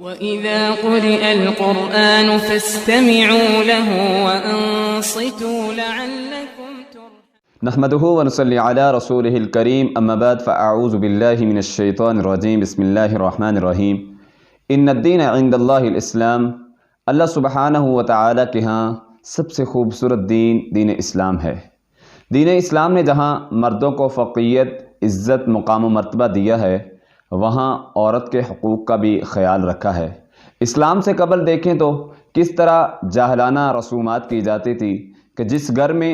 وَإِذَا قُرِئَ الْقُرْآنُ فَاسْتَمِعُوا لَهُ وَأَنصِتُوا لَعَلَّكُمْ تُرْحَمُونَ نحمده ونصلي على رسوله الكريم اما بعد فاعوذ بالله من الشیطان الرجیم بسم اللہ الرحمن الرحیم ان الدین عند اللہ الاسلام۔ اللہ سبحانہ و تعالی کے ہاں سب سے خوبصورت دین اسلام ہے۔ دین اسلام نے جہاں مردوں کو فوقیت، عزت، مقام و مرتبہ دیا ہے، وہاں عورت کے حقوق کا بھی خیال رکھا ہے۔ اسلام سے قبل دیکھیں تو کس طرح جاہلانہ رسومات کی جاتی تھی کہ جس گھر میں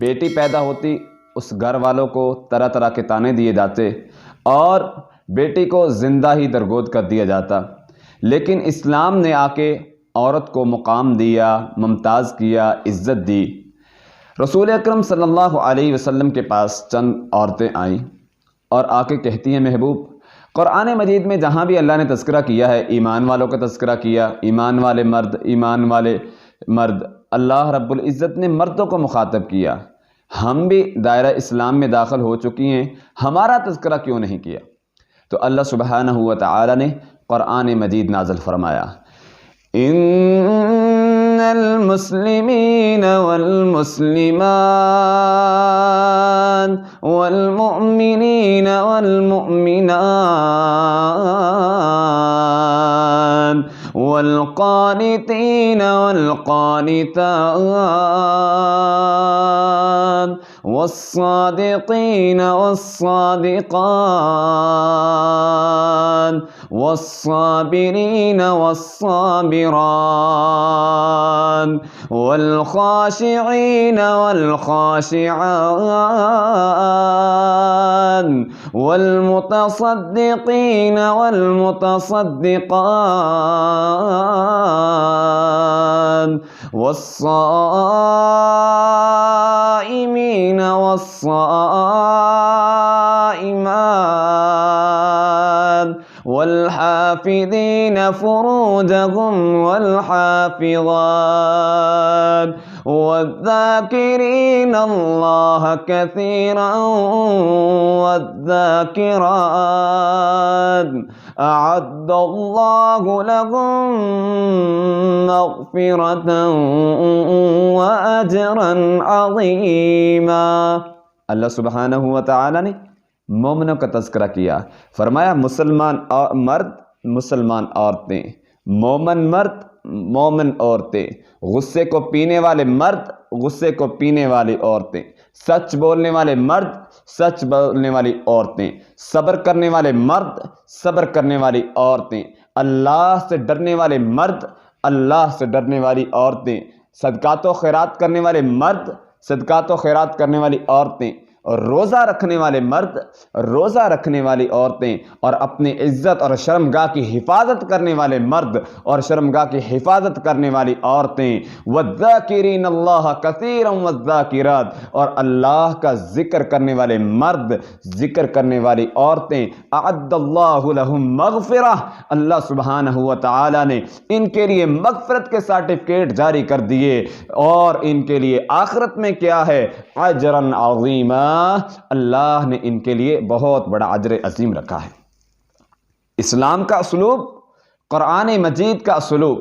بیٹی پیدا ہوتی اس گھر والوں کو طرح طرح کے طعنے دیے جاتے اور بیٹی کو زندہ ہی درگود کر دیا جاتا، لیکن اسلام نے آ کے عورت کو مقام دیا، ممتاز کیا، عزت دی۔ رسول اکرم صلی اللہ علیہ وسلم کے پاس چند عورتیں آئیں اور آ کے کہتی ہیں، محبوب، قرآن مجید میں جہاں بھی اللہ نے تذکرہ کیا ہے، ایمان والوں کا تذکرہ کیا، ایمان والے مرد، اللہ رب العزت نے مردوں کو مخاطب کیا۔ ہم بھی دائرہ اسلام میں داخل ہو چکی ہیں، ہمارا تذکرہ کیوں نہیں کیا؟ تو اللہ سبحانہ و تعالی نے قرآن مجید نازل فرمایا، ان المسلمین والمسلمات والمؤمنین والمؤمنات والقانتین والقانتات والصادقین والصادقات والصابرین والصابرات والخاشعین والخاشعات والمتصدقین والمتصدقات والصائمین والصائمات والحافظین فروجهم والحافظات والذاکرین اللہ کثیرا والذاکرات اعد اللہ لهم مغفرة واجرا عظیما۔ اللہ سبحانہ و تعالی نے مومنوں کا تذکرہ کیا، فرمایا مسلمان مرد، مسلمان عورتیں، مومن مرد، مومن عورتیں، غصے کو پینے والے مرد، غصے کو پینے والی عورتیں، سچ بولنے والے مرد، سچ بولنے والی عورتیں، صبر کرنے والے مرد، صبر کرنے والی عورتیں، اللہ سے ڈرنے والے مرد، اللہ سے ڈرنے والی عورتیں، صدقات و خیرات کرنے والے مرد، صدقات و خیرات کرنے والی عورتیں، اور روزہ رکھنے والے مرد، روزہ رکھنے والی عورتیں، اور اپنی عزت اور شرمگاہ کی حفاظت کرنے والے مرد اور شرمگاہ کی حفاظت کرنے والی عورتیں، والذاکرین اللہ کثیرا والذاکرات، اور اللہ کا ذکر کرنے والے مرد، ذکر کرنے والی عورتیں، اعد اللہ لہم مغفرہ، اللہ سبحانہ و تعالی نے ان کے لیے مغفرت کے سرٹیفکیٹ جاری کر دیے، اور ان کے لیے آخرت میں کیا ہے؟ اجرا عظیما، اللہ نے ان کے لیے بہت بڑا اجر عظیم رکھا ہے۔ اسلام کا اسلوب، قرآن مجید کا اسلوب،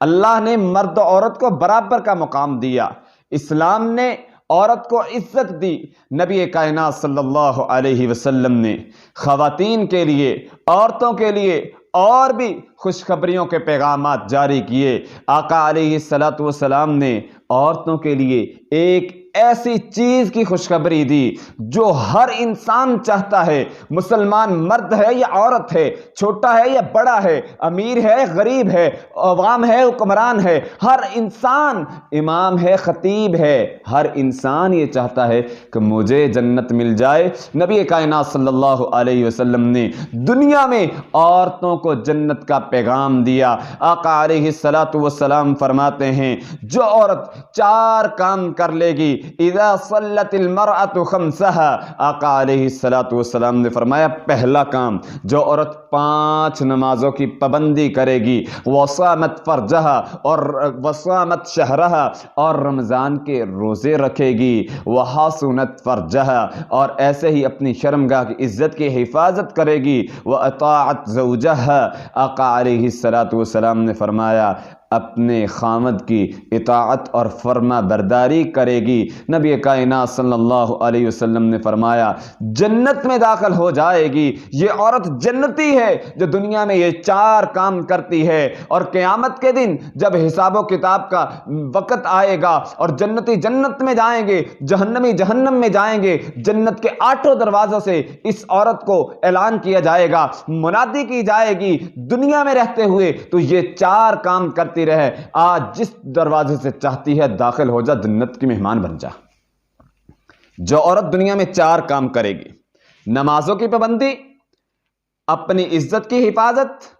اللہ نے مرد و عورت کو برابر کا مقام دیا۔ اسلام نے عورت کو عزت دی۔ نبی کائنات صلی اللہ علیہ وسلم نے خواتین کے لیے، عورتوں کے لیے اور بھی خوشخبریوں کے پیغامات جاری کیے۔ آقا علیہ السلام نے عورتوں کے لیے ایک ایسی چیز کی خوشخبری دی جو ہر انسان چاہتا ہے، مسلمان مرد ہے یا عورت ہے، چھوٹا ہے یا بڑا ہے، امیر ہے غریب ہے، عوام ہے حکمران ہے، ہر انسان امام ہے خطیب ہے، ہر انسان یہ چاہتا ہے کہ مجھے جنت مل جائے۔ نبی کائنات صلی اللہ علیہ وسلم نے دنیا میں عورتوں کو جنت کا پیغام دیا۔ آقا علیہ السلام فرماتے ہیں، جو عورت 4 کام کر لے گی، اذا صلت المرأة خمسها، آقا علیہ السلام نے فرمایا پہلا کام، جو عورت 5 نمازوں کی پابندی کرے گی، وصامت فرجها، اور وصامت شہرها، اور رمضان کے روزے رکھے گی، وحسنت فرجها، اور ایسے ہی اپنی شرمگاہ کی عزت کی حفاظت کرے گی، واطاعت زوجها، آقا علیہ الصلاۃ والسلام نے فرمایا اپنے خامد کی اطاعت اور فرما برداری کرے گی، نبی کائنات صلی اللہ علیہ وسلم نے فرمایا جنت میں داخل ہو جائے گی۔ یہ عورت جنتی ہے جو دنیا میں یہ 4 کام کرتی ہے، اور قیامت کے دن جب حساب و کتاب کا وقت آئے گا اور جنتی جنت میں جائیں گے، جہنمی جہنم میں جائیں گے، جنت کے 8 دروازوں سے اس عورت کو اعلان کیا جائے گا، منادی کی جائے گی دنیا میں رہتے ہوئے تو یہ 4 کام کرتی رہے، آج جس دروازے سے چاہتی ہے داخل ہو جا، جنت کی مہمان بن جا۔ جو عورت دنیا میں 4 کام کرے گی، نمازوں کی پابندی، اپنی عزت کی حفاظت،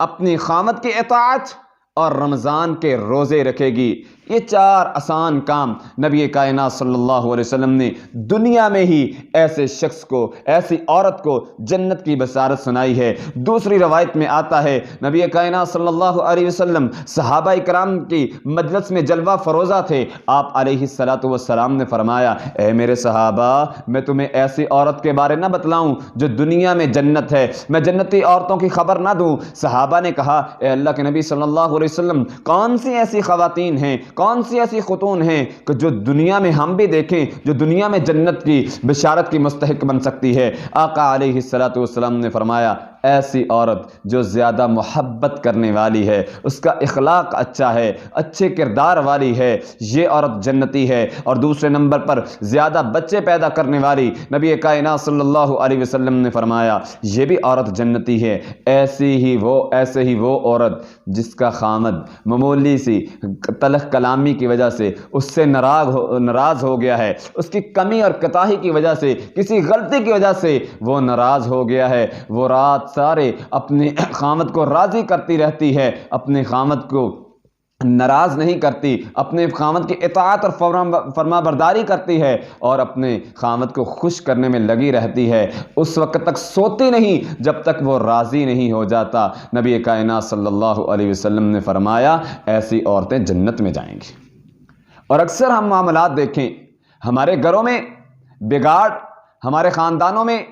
اپنی خامد کی اطاعت اور رمضان کے روزے رکھے گی، یہ 4 آسان کام نبی کائنات صلی اللہ علیہ وسلم نے دنیا میں ہی ایسے شخص کو، ایسی عورت کو جنت کی بشارت سنائی ہے۔ دوسری روایت میں آتا ہے نبی کائنات صلی اللہ علیہ وسلم صحابہ کرام کی مجلس میں جلوہ فروزہ تھے، آپ علیہ الصلاۃ والسلام نے فرمایا اے میرے صحابہ، میں تمہیں ایسی عورت کے بارے نہ بتلاؤں جو دنیا میں جنت ہے، میں جنتی عورتوں کی خبر نہ دوں؟ صحابہ نے کہا اے اللہ کے نبی صلی اللہ علیہ وسلم، کون سی ایسی خواتین ہیں، کون سی ایسی خاتون ہیں کہ جو دنیا میں ہم بھی دیکھیں، جو دنیا میں جنت کی بشارت کی مستحق بن سکتی ہے؟ آقا علیہ الصلاۃ والسلام نے فرمایا ایسی عورت جو زیادہ محبت کرنے والی ہے، اس کا اخلاق اچھا ہے، اچھے کردار والی ہے، یہ عورت جنتی ہے۔ اور دوسرے نمبر پر زیادہ بچے پیدا کرنے والی، نبی کائنات صلی اللہ علیہ وسلم نے فرمایا یہ بھی عورت جنتی ہے۔ ایسے ہی وہ عورت جس کا خامد معمولی سی تلخ کلامی کی وجہ سے اس سے ناراض ہو گیا ہے، اس کی کمی اور کوتاہی کی وجہ سے، کسی غلطی کی وجہ سے وہ ناراض ہو گیا ہے، وہ رات سارے اپنے خامد کو راضی کرتی رہتی ہے، اپنے خامد کو ناراض نہیں کرتی، اپنے خامد کی اطاعت اور فرما برداری کرتی ہے اور اپنے خامد کو خوش کرنے میں لگی رہتی ہے، اس وقت تک سوتی نہیں جب تک وہ راضی نہیں ہو جاتا۔ نبی کائنات صلی اللہ علیہ وسلم نے فرمایا ایسی عورتیں جنت میں جائیں گی۔ اور اکثر ہم معاملات دیکھیں، ہمارے گھروں میں بگاڑ، ہمارے خاندانوں میں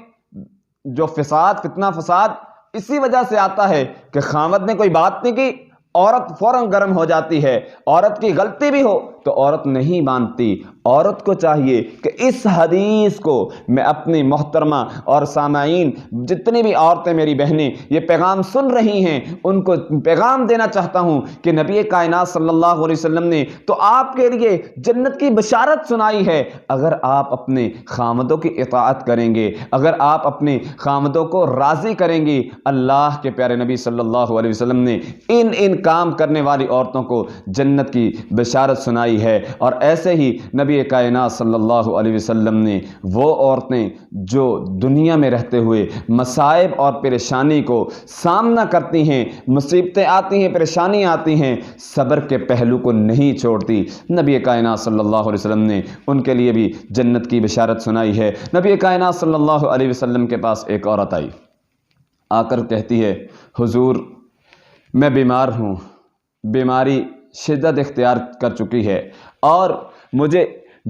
جو فتنہ فساد اسی وجہ سے آتا ہے کہ خامد نے کوئی بات نہیں کی، عورت فوراً گرم ہو جاتی ہے، عورت کی غلطی بھی ہو تو عورت نہیں مانتی۔ عورت کو چاہیے کہ اس حدیث کو میں اپنی محترمہ اور سامعین، جتنی بھی عورتیں میری بہنیں یہ پیغام سن رہی ہیں، ان کو پیغام دینا چاہتا ہوں کہ نبی کائنات صلی اللہ علیہ وسلم نے تو آپ کے لیے جنت کی بشارت سنائی ہے۔ اگر آپ اپنے خامدوں کی اطاعت کریں گے، اگر آپ اپنے خامدوں کو راضی کریں گے، اللہ کے پیارے نبی صلی اللہ علیہ وسلم نے ان کام کرنے والی عورتوں کو جنت کی بشارت سنائی ہے۔ اور ایسے ہی نبی کائنات صلی اللہ علیہ وسلم نے وہ عورتیں جو دنیا میں رہتے ہوئے مصائب اور پریشانی کو سامنا کرتی ہیں، مصیبتیں آتی ہیں، پریشانی آتی ہیں، صبر کے پہلو کو نہیں چھوڑتی، نبی کائنات صلی اللہ علیہ وسلم نے ان کے لیے بھی جنت کی بشارت سنائی ہے۔ نبی کائنات صلی اللہ علیہ وسلم کے پاس ایک عورت آئی، آ کر کہتی ہے حضور میں بیمار ہوں، بیماری شدت اختیار کر چکی ہے اور مجھے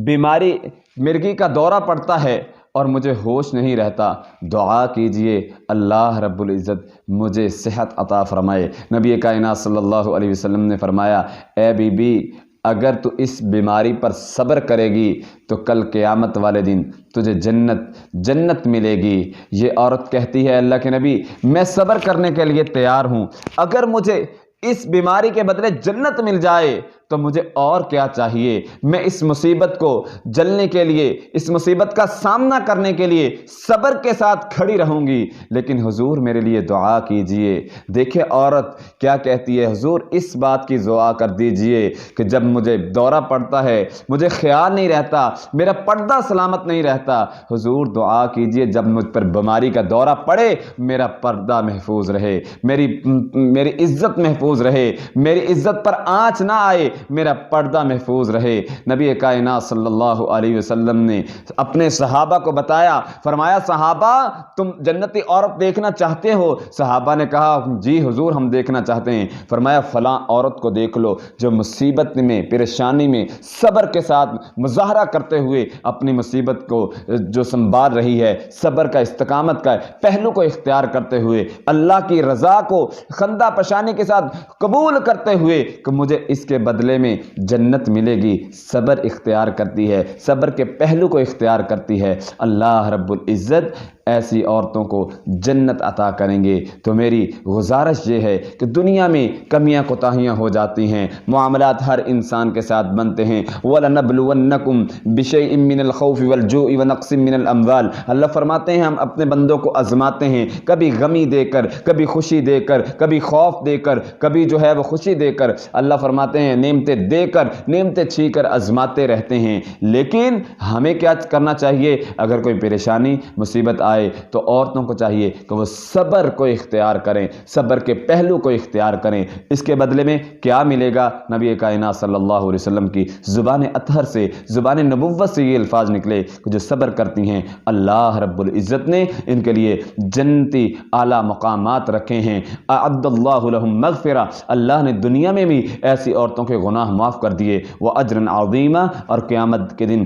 بیماری مرگی کا دورہ پڑتا ہے اور مجھے ہوش نہیں رہتا، دعا کیجئے اللہ رب العزت مجھے صحت عطا فرمائے۔ نبی کائنات صلی اللہ علیہ وسلم نے فرمایا اے بی بی، اگر تو اس بیماری پر صبر کرے گی تو کل قیامت والے دن تجھے جنت ملے گی۔ یہ عورت کہتی ہے اللہ کے نبی میں صبر کرنے کے لیے تیار ہوں، اگر مجھے اس بیماری کے بدلے جنت مل جائے تو مجھے اور کیا چاہیے، میں اس مصیبت کو جلنے کے لیے، اس مصیبت کا سامنا کرنے کے لیے صبر کے ساتھ کھڑی رہوں گی، لیکن حضور میرے لیے دعا کیجئے۔ دیکھیں عورت کیا کہتی ہے، حضور اس بات کی دعا کر دیجئے کہ جب مجھے دورہ پڑتا ہے، مجھے خیال نہیں رہتا، میرا پردہ سلامت نہیں رہتا، حضور دعا کیجئے جب مجھ پر بیماری کا دورہ پڑے میرا پردہ محفوظ رہے، میری عزت محفوظ رہے، میری عزت پر آنچ نہ آئے، میرا پردہ محفوظ رہے۔ نبی کائنات صلی اللہ علیہ وسلم نے اپنے صحابہ کو بتایا، فرمایا صحابہ تم جنتی عورت دیکھنا چاہتے ہو؟ صحابہ نے کہا جی حضور ہم دیکھنا چاہتے ہیں۔ فرمایا فلاں عورت کو دیکھ لو جو مصیبت میں، پریشانی میں صبر کے ساتھ مظاہرہ کرتے ہوئے اپنی مصیبت کو جو سنبھال رہی ہے، صبر کا، استقامت کا پہلو کو اختیار کرتے ہوئے، اللہ کی رضا کو خندہ پشانی کے ساتھ قبول کرتے ہوئے کہ مجھے اس کے بدلے میں جنت ملے گی، صبر اختیار کرتی ہے، صبر کے پہلو کو اختیار کرتی ہے، اللہ رب العزت ایسی عورتوں کو جنت عطا کریں گے۔ تو میری گزارش یہ ہے کہ دنیا میں کمیاں کوتاہیاں ہو جاتی ہیں، معاملات ہر انسان کے ساتھ بنتے ہیں۔ وَلَنَبْلُوَنَّكُمْ بِشَيْءٍ مِّنَ الْخَوْفِ وَالْجُوعِ وَنَقْصٍ مِّنَ الْأَمْوَالِ، اللہ فرماتے ہیں ہم اپنے بندوں کو آزماتے ہیں، کبھی غمی دے کر، کبھی خوشی دے کر، کبھی خوف دے کر، کبھی جو ہے وہ خوشی دے کر، اللہ فرماتے ہیں نعمتیں دے کر، نعمتیں چھین کر آزماتے رہتے ہیں۔ لیکن ہمیں کیا کرنا چاہیے؟ اگر کوئی پریشانی مصیبت آئے تو عورتوں کو چاہیے کہ وہ صبر کو اختیار کریں، صبر کے پہلو کو اختیار کریں۔ اس کے بدلے میں کیا ملے گا؟ نبی کائنات صلی اللہ علیہ وسلم کی زبان اطہر سے، زبان نبوت سے یہ الفاظ نکلے کہ جو صبر کرتی ہیں اللہ رب العزت نے ان کے لیے جنتی اعلیٰ مقامات رکھے ہیں۔ اعد اللہ لہم مغفرہ، اللہ نے دنیا میں بھی ایسی عورتوں کے گناہ معاف کر دیے، وَأَجْرًا عَظِيمًا، اور قیامت کے دن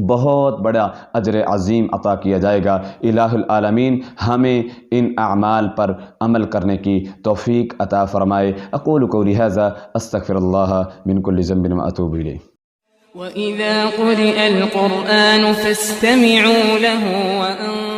بہت بڑا اجر عظیم عطا کیا جائے گا۔ الہ العالمین ہمیں ان اعمال پر عمل کرنے کی توفیق عطا فرمائے۔ اقول قولی ھذا استغفر اللہ من کل ذنب واتوب الیہ۔ وَإِذَا قُرِئَ الْقُرْآنُ فَاسْتَمِعُوا لَهُ وَأَنصِتُوا